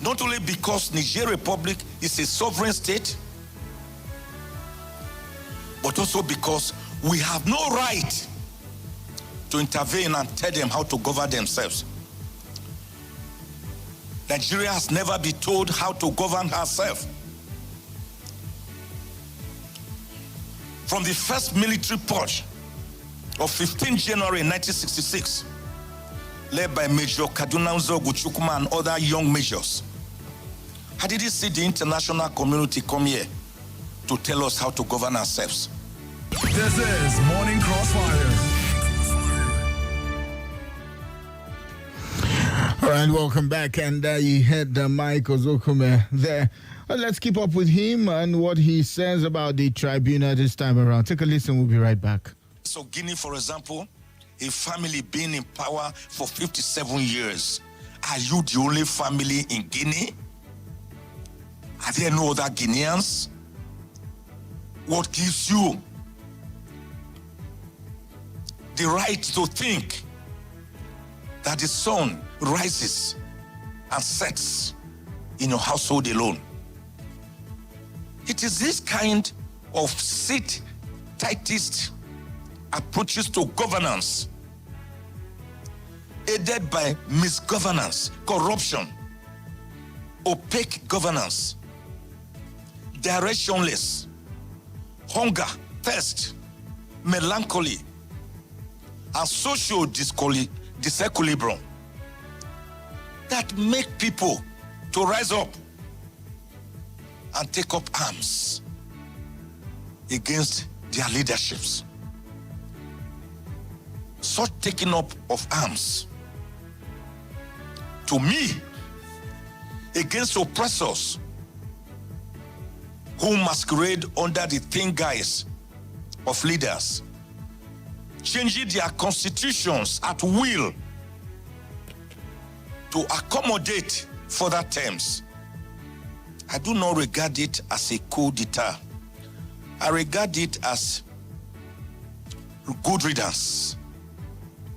Not only because Niger Republic is a sovereign state, but also because we have no right to intervene and tell them how to govern themselves. Nigeria has never been told how to govern herself. From the first military purge of 15 January 1966, led by Major Kaduna Nzogu Chukwuma and other young majors, I didn't see the international community come here to tell us how to govern ourselves. This is Morning Crossfire. All right, welcome back. And you heard Mike Ozokume there. Well, let's keep up with him and what he says about the tribunal this time around. Take a listen, we'll be right back. So Guinea, for example, a family being in power for 57 years. Are you the only family in Guinea? Are there no other Guineans? What gives you the right to think that the sun rises and sets in your household alone? It is this kind of tightest approaches to governance, aided by misgovernance, corruption, opaque governance, directionless, hunger, thirst, melancholy, and social disequilibrium that make people to rise up and take up arms against their leaderships. Such taking up of arms, to me, against oppressors who masquerade under the thin guise of leaders, changing their constitutions at will to accommodate further terms. I do not regard it as a coup d'etat. I regard it as good riddance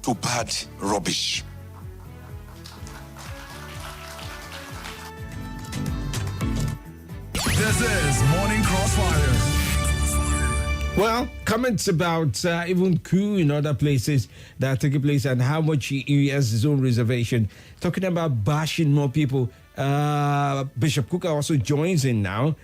to bad rubbish. This is Morning Crossfire. Well, comments about even coup in other places that are taking place and how much he has his own reservation. Talking about bashing more people. Bishop Kuka also joins in now.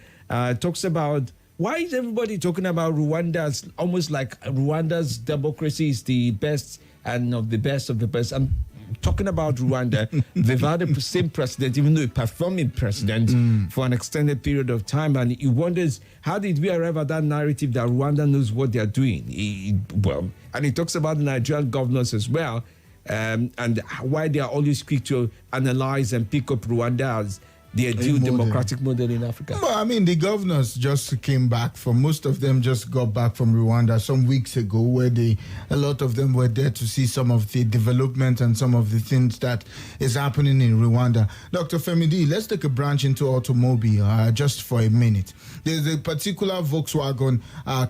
Talks about why is everybody talking about Rwanda's almost like Rwanda's democracy is the best and of the best of the best. I'm talking about Rwanda. They've had the same president, even though a performing president, for an extended period of time. And he wonders, how did we arrive at that narrative that Rwanda knows what they're doing? And he talks about the Nigerian governors as well, and why they are always quick to analyze and pick up Rwanda as the ideal democratic model in Africa. Well, I mean, the governors just came back from, most of them just got back from Rwanda some weeks ago, where a lot of them were there to see some of the development and some of the things that is happening in Rwanda. Dr. Femi D, let's take a branch into automobile just for a minute. There's a particular Volkswagen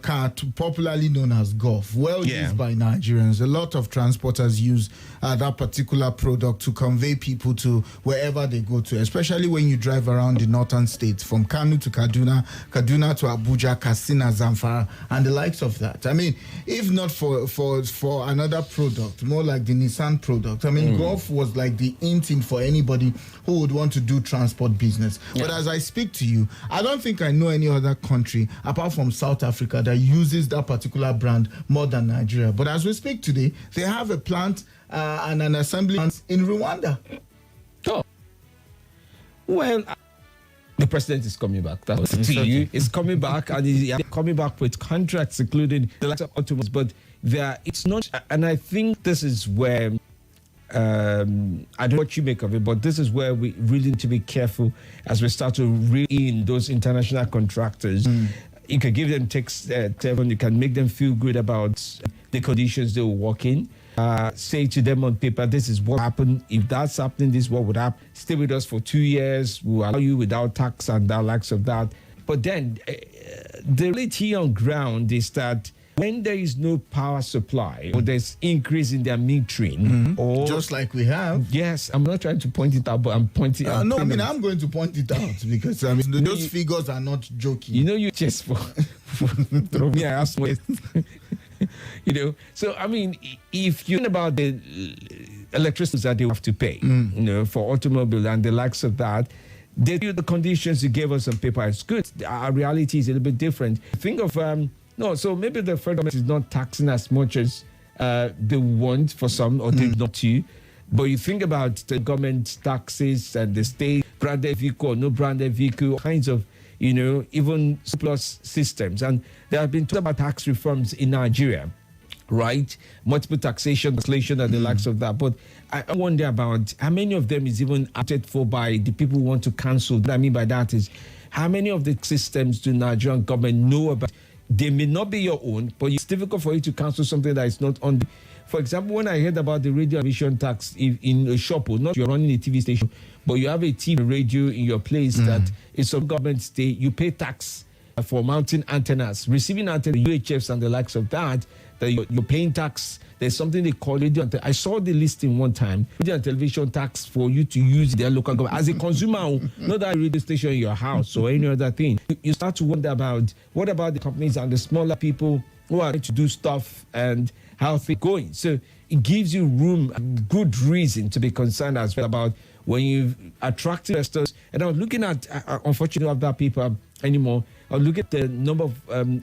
car, popularly known as Golf, used by Nigerians. A lot of transporters use that particular product to convey people to wherever they go to, especially when you drive around the northern states, from Kano to Kaduna, Kaduna to Abuja, Katsina, Zamfara, and the likes of that. I mean, if not for another product, more like the Nissan product, I mean, Golf was like the in thing for anybody who would want to do transport business. Yeah. But as I speak to you, I don't think I know any other country, apart from South Africa, that uses that particular brand more than Nigeria. But as we speak today, they have a plant and an assembly plant in Rwanda. Oh. Well, the president is coming back. That's to you. He's coming back, and he's coming back with contracts, including the likes of automobiles. But it's not, and I think this is where, I don't know what you make of it, but this is where we really need to be careful as we start to reel in those international contractors. You can give them text, you can make them feel good about the conditions they will work in. Say to them on paper, this is what happened. If that's happening, this is what would happen. Stay with us for 2 years. We'll allow you without tax and the likes of that. But then the reality on ground is that when there is no power supply or there's increase in their metering, or Just like we have. yes, I'm not trying to point it out, but I'm pointing out. No, I mean, I'm going to point it out because I mean, those figures are not joking. You know, you just for me, I asked what. You know, so I mean, if you think about the electricity that they have to pay, you know, for automobile and the likes of that, they do the conditions you gave us on paper. It's good. Our reality is a little bit different. Think of no, so maybe the federal government is not taxing as much as they want for some, or they not to. But you think about the government taxes and the state branded vehicle, no branded vehicle, kinds of, you know, even surplus systems. And there have been talk about tax reforms in Nigeria, right? Multiple taxation, legislation, and the likes of that. But I wonder about how many of them is even acted for by the people who want to cancel. What I mean by that is, how many of the systems do Nigerian government know about? They may not be your own, but it's difficult for you to cancel something that is not on. For example, when I heard about the radio emission tax in a shop, or not you're running a TV station, but you have a TV radio in your place that is some government state, you pay tax for mounting antennas, receiving antennas, UHFs and the likes of that, that you're paying tax. There's something they call radio. I saw the listing one time, radio and television tax for you to use their local government as a consumer, not that radio station in your house or any other thing. You start to wonder about, what about the companies and the smaller people who are trying to do stuff and how things going. So it gives you room, good reason to be concerned as well about when you attract investors. And I was looking at, unfortunately, I don't have that paper anymore. I was looking at the number of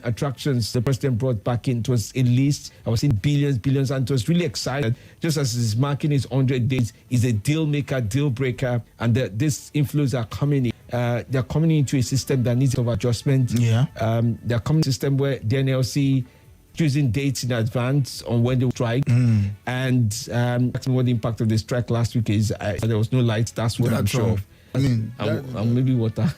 attractions the president brought back in. It was a list. I was seeing billions, and it was really excited. Just as he's marking his 100 days, he's a deal maker, deal breaker, and these inflows are coming in. They're coming into a system that needs of adjustment. Yeah. They're coming to a system where the NLC choosing dates in advance on when they will strike. And what the impact of the strike last week is, there was no lights. That's what I'm sure of. I mean, and maybe water.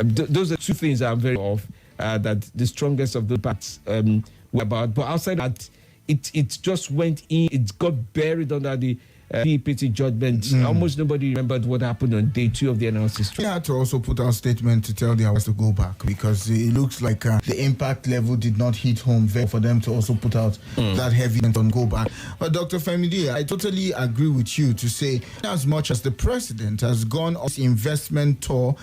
Those are two things I'm very off. That the strongest of the parts were about. But outside that, it just went in. It got buried under the PPT judgment. Almost nobody remembered what happened on day 2 of the analysis. We had to also put out a statement to tell the house to go back, because it looks like the impact level did not hit home for them to also put out that heavy on go back. But Dr. Femi, I totally agree with you to say, as much as the president has gone on his investment tour,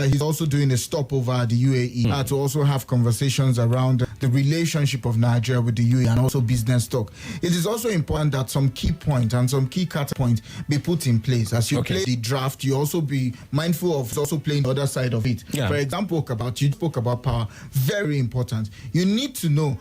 he's also doing a stopover at the UAE to also have conversations around the relationship of Nigeria with the UAE and also business talk. It is also important that some key points and some key cut points be put in place. As you play the draft, you also be mindful of also playing the other side of it. For example, you spoke about power. Very important. You need to know.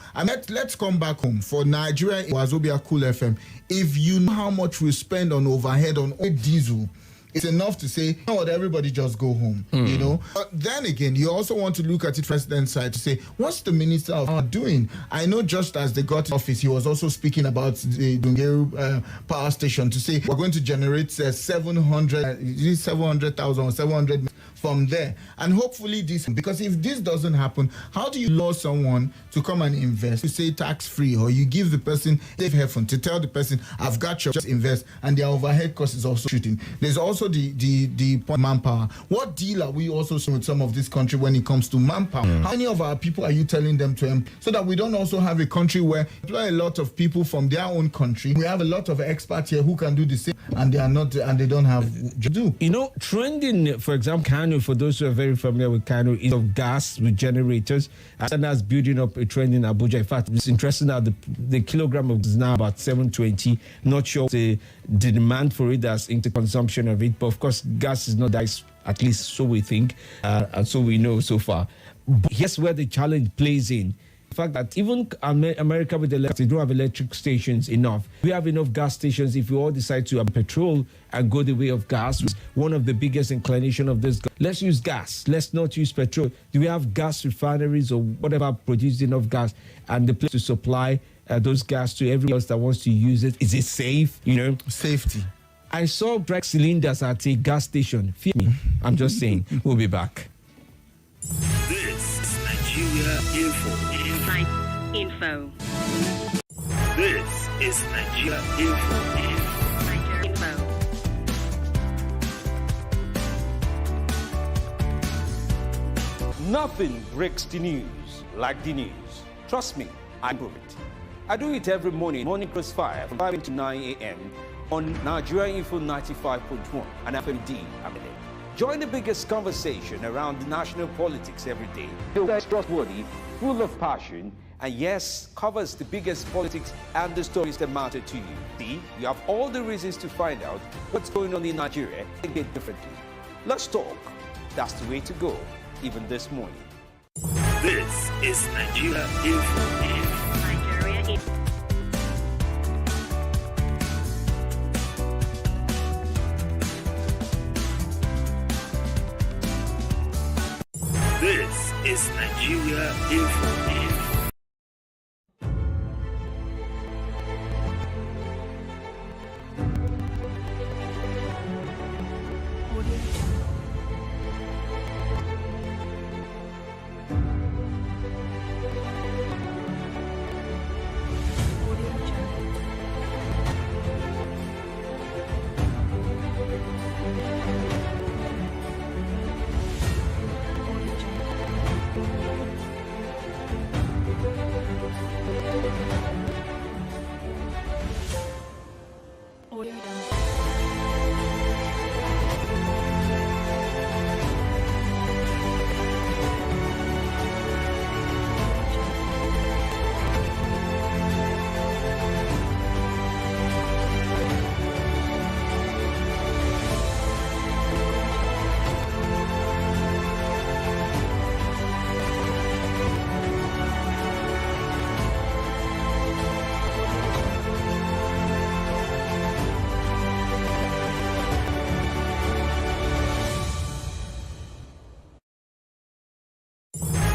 Let's come back home. For Nigeria, Wazobia Cool FM, if you know how much we spend on overhead on oil diesel, it's enough to say, you know what, everybody just go home, you know. But then again, you also want to look at it president's side to say, what's the minister of power doing? I know just as they got office, he was also speaking about the Dungeru power station to say, we're going to generate 700,000 or 700 from there. And hopefully this, because if this doesn't happen, how do you lure someone to come and invest? You say tax-free, or you give the person safe haven to tell the person, I've got you, just invest, and their overhead cost is also shooting. There's also the point manpower. What deal are we also seeing with some of this country when it comes to manpower? How many of our people are you telling them to employ? So that we don't also have a country where we employ a lot of people from their own country. We have a lot of experts here who can do the same, and they are not, and they don't have to do. You know, trending, for example, Kano, for those who are very familiar with Kano, is of gas with generators, and that's building up a trend in Abuja. In fact, it's interesting that the kilogram of is now about 720. Not sure the demand for it, that's into consumption of it, but of course, gas is not that, at least so we think, and so we know so far. But here's where the challenge plays in. The fact that even America with they don't have electric stations enough. We have enough gas stations if we all decide to have petrol and go the way of gas. One of the biggest inclination of this, let's use gas. Let's not use petrol. Do we have gas refineries or whatever produce enough gas and the place to supply those gas to everyone else that wants to use it? Is it safe? You know, safety. I saw black cylinders at a gas station. Fear me. I'm just saying. We'll be back. This is Nigeria Info. Info. This is Nigeria Info. Nothing breaks the news like the news. Trust me, I do it. I do it every morning Crossfire from 5 to 9 a.m. on Nigeria Info 95.1 and FMD. Join the biggest conversation around the national politics every day. It's trustworthy, full of passion, and yes, covers the biggest politics and the stories that matter to you. See, you have all the reasons to find out what's going on in Nigeria and get differently. Let's talk. That's the way to go, even this morning. This is Nigeria Info. Nigeria Info. This is Nigeria Info.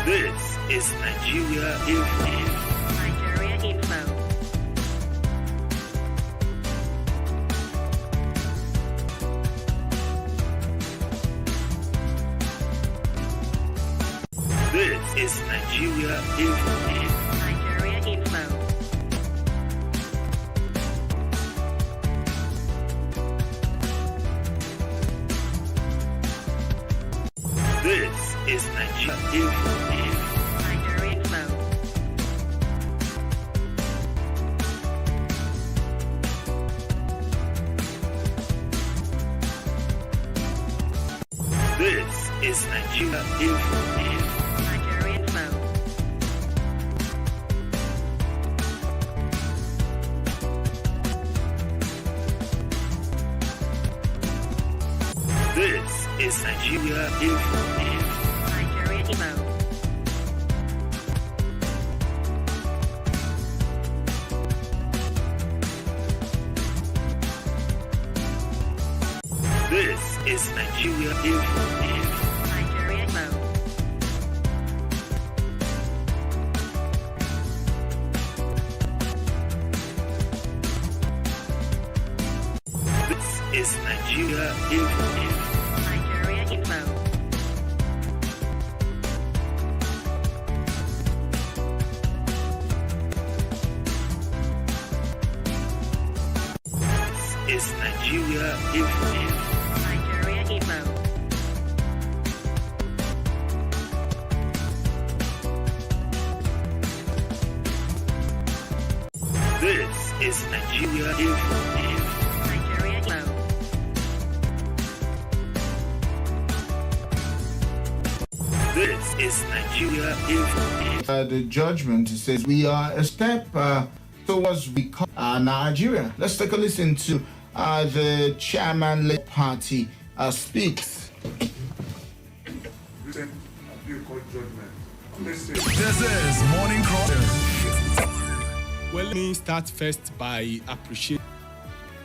This is Nigeria Info. Nigeria Info. This is Nigeria Info. Nigeria Info. This is Nigeria Info. Nigeria Info. This is Nigeria Info. Nigeria Info. This is Nigeria Info. Nigeria Info. This is Nigeria Info. Nigeria Info. This is Nigeria Info. Nigeria Info. This is Nigeria Info. Nigeria Info. This is Nigeria Info. Nigeria Info. This is Nigeria Info. The judgment says we are a step towards Nigeria. Let's take a listen to the chairman Labour Party speaks. This is Morning Crossfire. Well, let me start first by appreciating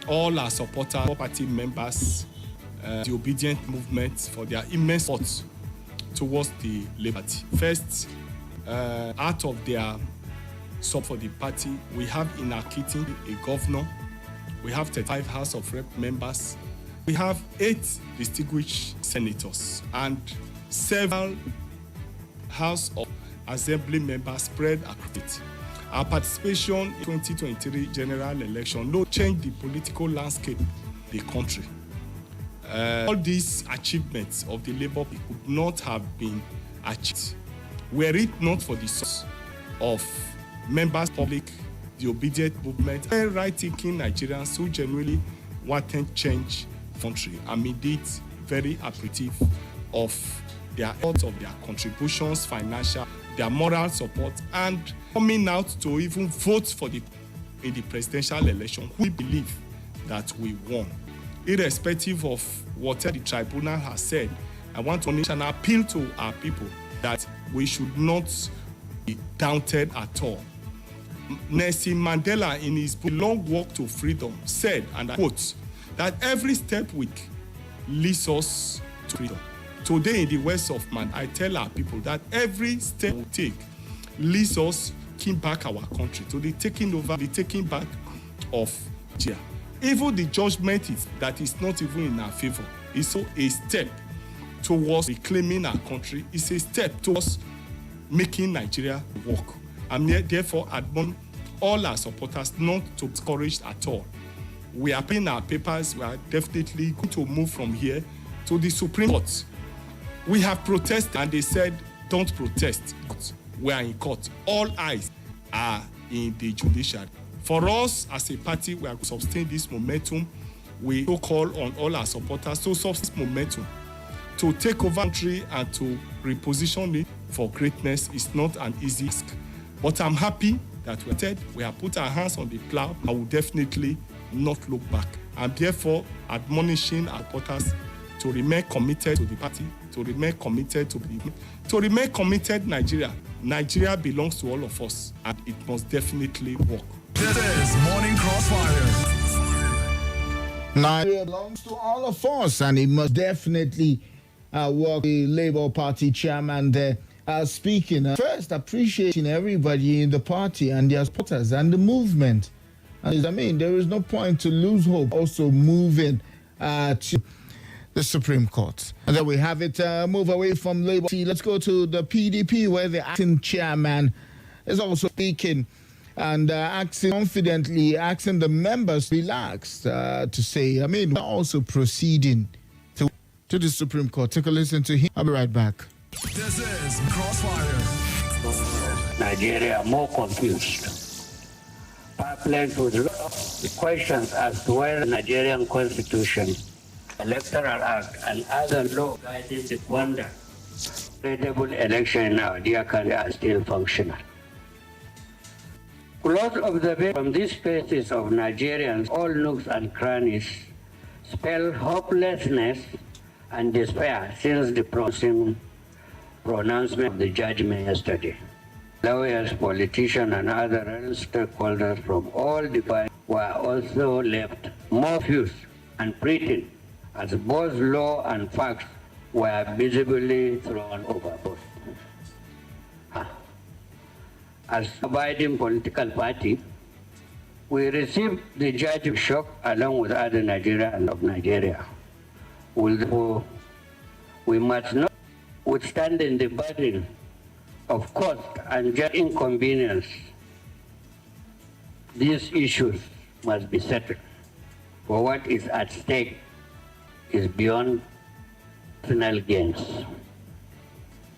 all our supporters, all party members, the obedient movement for their immense support towards the Labour Party. First, out of their support for the party, we have in our kitchen a governor, we have 35 House of Rep members, we have 8 distinguished senators, and several House of Assembly members spread across it. Our participation in 2023 general election no change the political landscape of the country. All these achievements of the Labour Party could not have been achieved were it not for the source of members, public, the obedient movement, very right-thinking Nigerians who genuinely wanted change country. I'm indeed very appreciative of their efforts, of their contributions, financial, their moral support, and coming out to even vote for in the presidential election. We believe that we won. Irrespective of whatever the tribunal has said, I want to mention and appeal to our people that we should not be daunted at all. Nelson Mandela, in his book Long Walk to Freedom, said, and I quote, that every step we take leads us to freedom. Today in the West of Man, I tell our people that every step we take leads us taking back our country, to the taking over, the taking back of Nigeria. Even the judgment that is not even in our favor is so a step towards reclaiming our country. It's a step towards making Nigeria work. I'm therefore admonish all our supporters not to be discouraged at all. We are paying our papers. We are definitely going to move from here to the Supreme Court. We have protested and they said, don't protest. We are in court. All eyes are in the judiciary. For us as a party, we are going to sustain this momentum. We do call on all our supporters to sustain this momentum. To take over country and to reposition it for greatness is not an easy task. But I'm happy that we have put our hands on the plow and will definitely not look back. I'm therefore admonishing our supporters to remain committed to the party, to remain committed to the movement, to remain committed Nigeria. Nigeria belongs to all of us and it must definitely work. This is Morning Crossfire. Nigeria belongs to all of us, and it must definitely work. The Labour Party chairman there speaking. First, appreciating everybody in the party and their supporters and the movement. And I mean, there is no point to lose hope. Also moving to the Supreme Court. And then we have it move away from Labour. Let's go to the PDP, where the acting chairman is also speaking and confidently asking the members to relax, to say, I mean, we're also proceeding to the Supreme Court. Take a listen to him. I'll be right back. This is Crossfire. Nigeria more confused. Perplexed with the questions as to whether the Nigerian Constitution, Electoral Act, and other law guiding the conduct of credible election in our dear country are still functional. Close observation from these spaces of Nigerians, all nooks and crannies, spell hopelessness and despair since the pronouncement of the judgment yesterday. Lawyers, politicians, and other stakeholders from all divides were also left more confused and pretend as both law and facts were visibly thrown overboard. As abiding political party, we received the judgment shock along with other Nigerians of Nigeria. Therefore, we must not withstand the burden of cost and just inconvenience. These issues must be settled, for what is at stake is beyond personal gains.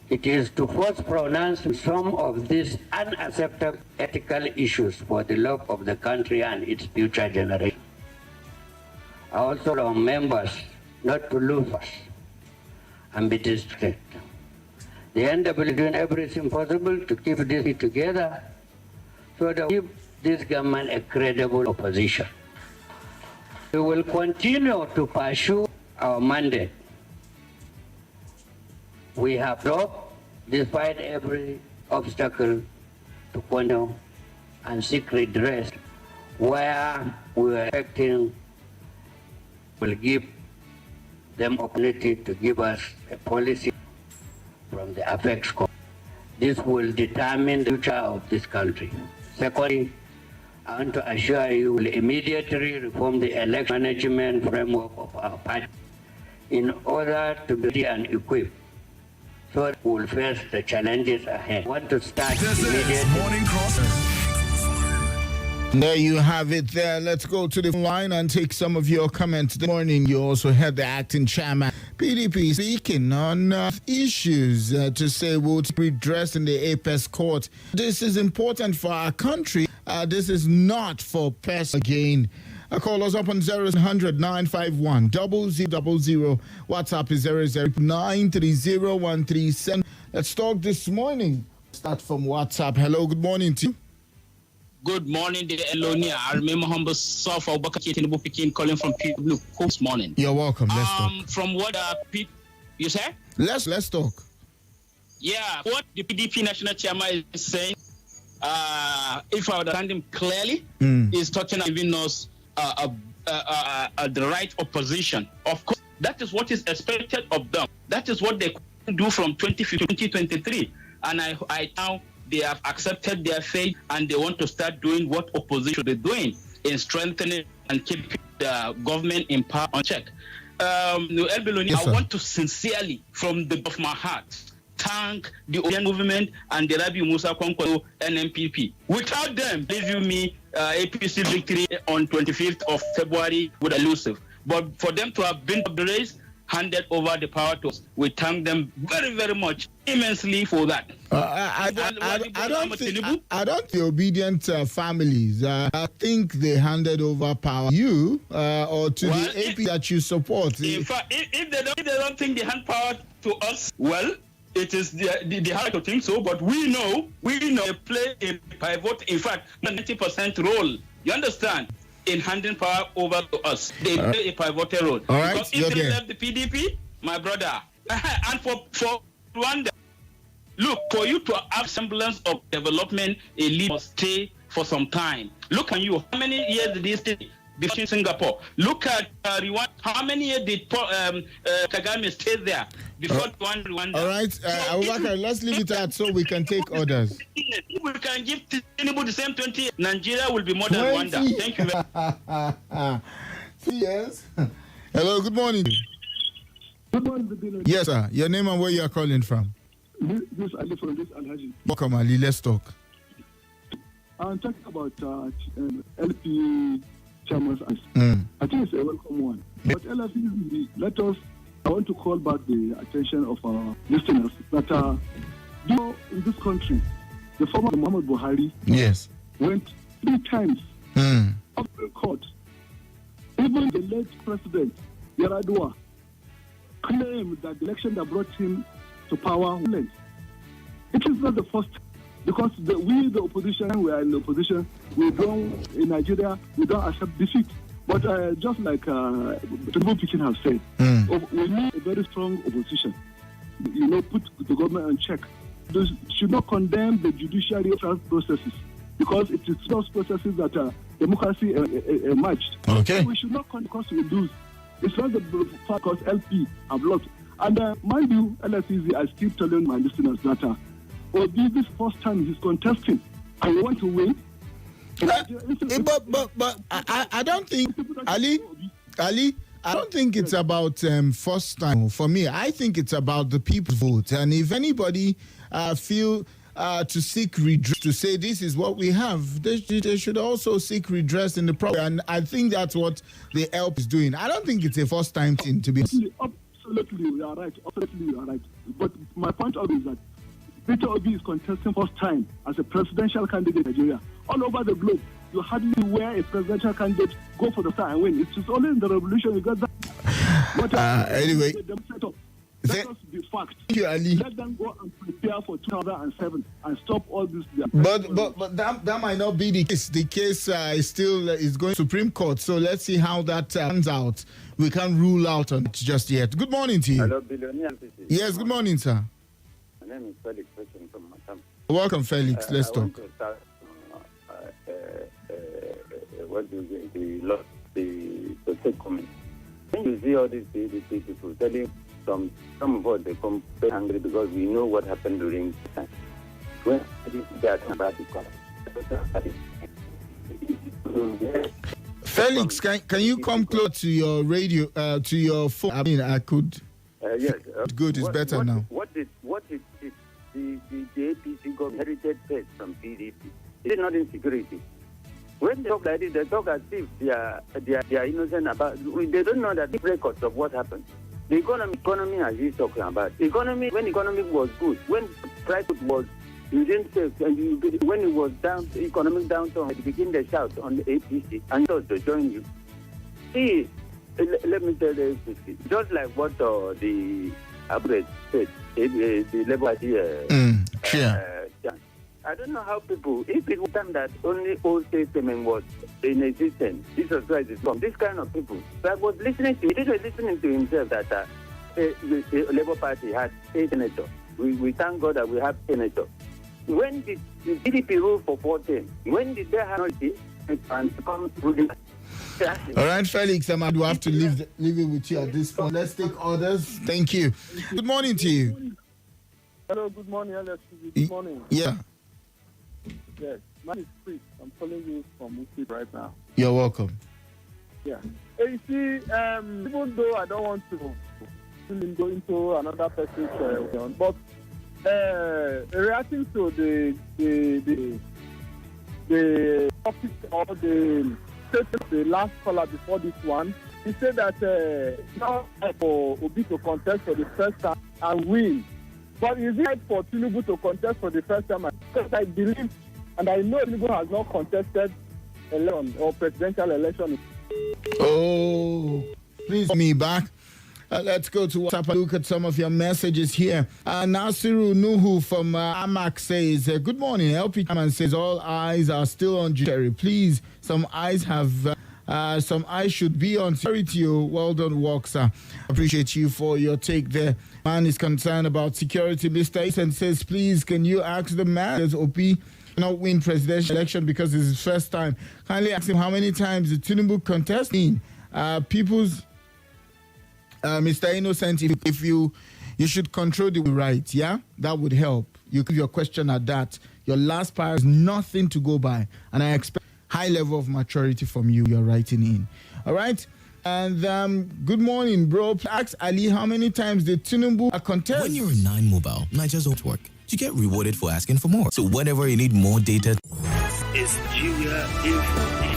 It is to force pronounce some of these unacceptable ethical issues for the love of the country and its future generations. I also want members not to lose us and be distracted. The NW is doing everything possible to keep this together so that we give this government a credible opposition. We will continue to pursue our mandate. We have dropped, despite every obstacle, to continue and seek redress where we are expecting will give them opportunity to give us a policy from the apex court. This will determine the future of this country. Secondly, I want to assure you we will immediately reform the election management framework of our party in order to be ready and equipped so that we will face the challenges ahead. I want to start This is immediately. Morning Crossfire. There you have it there. Let's go to the line and take some of your comments this morning. You also heard the acting chairman PDP speaking on issues to say will be addressed in the Apex court. This is important for our country. This is not for pest again. Call us up on 0100 951 0000. WhatsApp is 00930 Let's talk this morning. Start from WhatsApp. Hello, good morning to you. Good morning, the Elonia. I remember humble self of Bakaki Tinubu Pekin calling from Blue this morning. You're welcome. Let's talk. From what you say? Let's talk. Yeah, what the PDP national chairman is saying, if I understand him clearly, is talking and giving us the right opposition. Of course, that is what is expected of them. That is what they could do from 2023. And I now they have accepted their fate and they want to start doing what opposition is doing in strengthening and keeping the government in power on check. Yes, I want to sincerely, from the bottom of my heart, thank the Obian movement and the Rabi Musa Kwankwaso NMPP. Without them, believe me, APC victory on 25th of February would have elusive. But for them to have been up the race, handed over the power to us, we thank them very, very much, immensely for that. I don't think the obedient families, I think they handed over power to you or to the AP that you support. In fact, if they don't think they hand power to us, well, it is the hard to think so, but we know they play a pivot, in fact, 90% role. You understand? In handing power over to us. They play a pivotal role. All right, because if they left the PDP, my brother, and for Rwanda, look, for you to have semblance of development, a leader must stay for some time. Look at you. How many years did they stay before Singapore? Look at Rwanda. How many years did Kagame stay there before Rwanda? All right, Abubakar, let's leave it at so we can take orders. If we can give Tinubu the same 20 years, Nigeria will be more than Rwanda. Thank you very much. Yes. Hello, good morning. Good morning. Yes, sir. Your name and where you are calling from? This Ali from this Alhaji. Welcome, Ali. Let's talk. I'm talking about LP chairman's act. I think it's a welcome one. But LFE, I want to call back the attention of our listeners that in this country, the former Muhammad Buhari went 3 times up to the court. Even the late president, Yaradua, claimed that the election that brought him to power went. It is not the first, because we, the opposition, we are in the opposition, in Nigeria, we don't accept defeat. But just like Tinubu Pekin has said, we need a very strong opposition. Put the government on check. They should not condemn the judiciary processes, because it is those processes that democracy emerged. Okay. We should not condemn because we lose. It's not the fact because LP have lost. And mind you, LFEZ, I keep telling my listeners that this first time he's contesting, and we want to win. But I don't think, Ali, I don't think it's about first time. For me, I think it's about the people's vote. And if anybody feel to seek redress, to say this is what we have, they should also seek redress in the problem. And I think that's what the help is doing. I don't think it's a first time thing, to be honest. Absolutely, you are right. Absolutely, you are right. But my point of is that Peter Obi is contesting first time as a presidential candidate in Nigeria. All over the globe, you hardly where a presidential candidate go for the star and win. It's just only in the revolution you got that. But anyway, that was the fact. Thank you, Ali. Let them go and prepare for 2007 and stop all this. But that might not be the case. The case is going to Supreme Court. So let's see how that turns out. We can't rule out on it just yet. Good morning to you. Hello, Billionaire. Yes, good morning, sir. My name is Felix from Matam. Welcome, Felix. Let's talk. Want to start, what do the take comment? When you see all these people telling some of us they come very angry because we know what happened during the time. When they are about Felix, can you come close to your radio, to your phone? I mean, I could. Yes. Good, it's better now. What did the APC got inherited first from PDP? It is not insecurity. When they talk like this, they talk as if they are innocent about. They don't know that the records of what happened. The economy as he's talking about. Economy, when economy was good, when price was, you didn't say, and when it was down, economic downturn, they begin to shout on the APC and just to join you. See, let me tell you, just like what the Abuja said, the Labour Party, I don't know how people, if it was time that only old statement was in existence, Jesus Christ is from this kind of people. So I was listening to, he was listening to himself that the Labour Party had a senator. We thank God that we have senator. When did the GDP rule for 14? When did they have and come ruling? All right, Felix, I do have to leave it with you at this point. Let's take orders. Thank you. Good morning to you. Hello, good morning, Effizy. Good morning. Yeah. Yes, my name is Chris. I'm calling you from Sept right now. You're welcome. Yeah. Hey, you see, even though I don't want to go into another person's opinion, but reacting to the topic or the statement the last caller before this one, he said that now for Obi to contest for the first time and win. But is it right for Tinubu to contest for the first time? Because I believe and I know Tinubu has not contested election or presidential election. Oh, please me back. Let's go to WhatsApp and look at some of your messages here. Nasiru Nuhu from Amak says, good morning. LP Chairman says all eyes are still on judiciary. Please, some eyes should be on security. Well done, work, sir. Appreciate you for your take there. Man is concerned about security. Mr. Eason says, please, can you ask the man, does OP not win presidential election because it's his first time? Kindly ask him how many times the Tinubu contest in. Mr. Innocent, if you should control the right, yeah? That would help. You give your question at that. Your last part is nothing to go by. And I expect high level of maturity from you. You're writing in. All right? And good morning, bro. Ask Ali how many times did Tinubu contest? When you're in 9 Mobile, not just network, you get rewarded for asking for more. So whenever you need more data, This is Nigeria Info.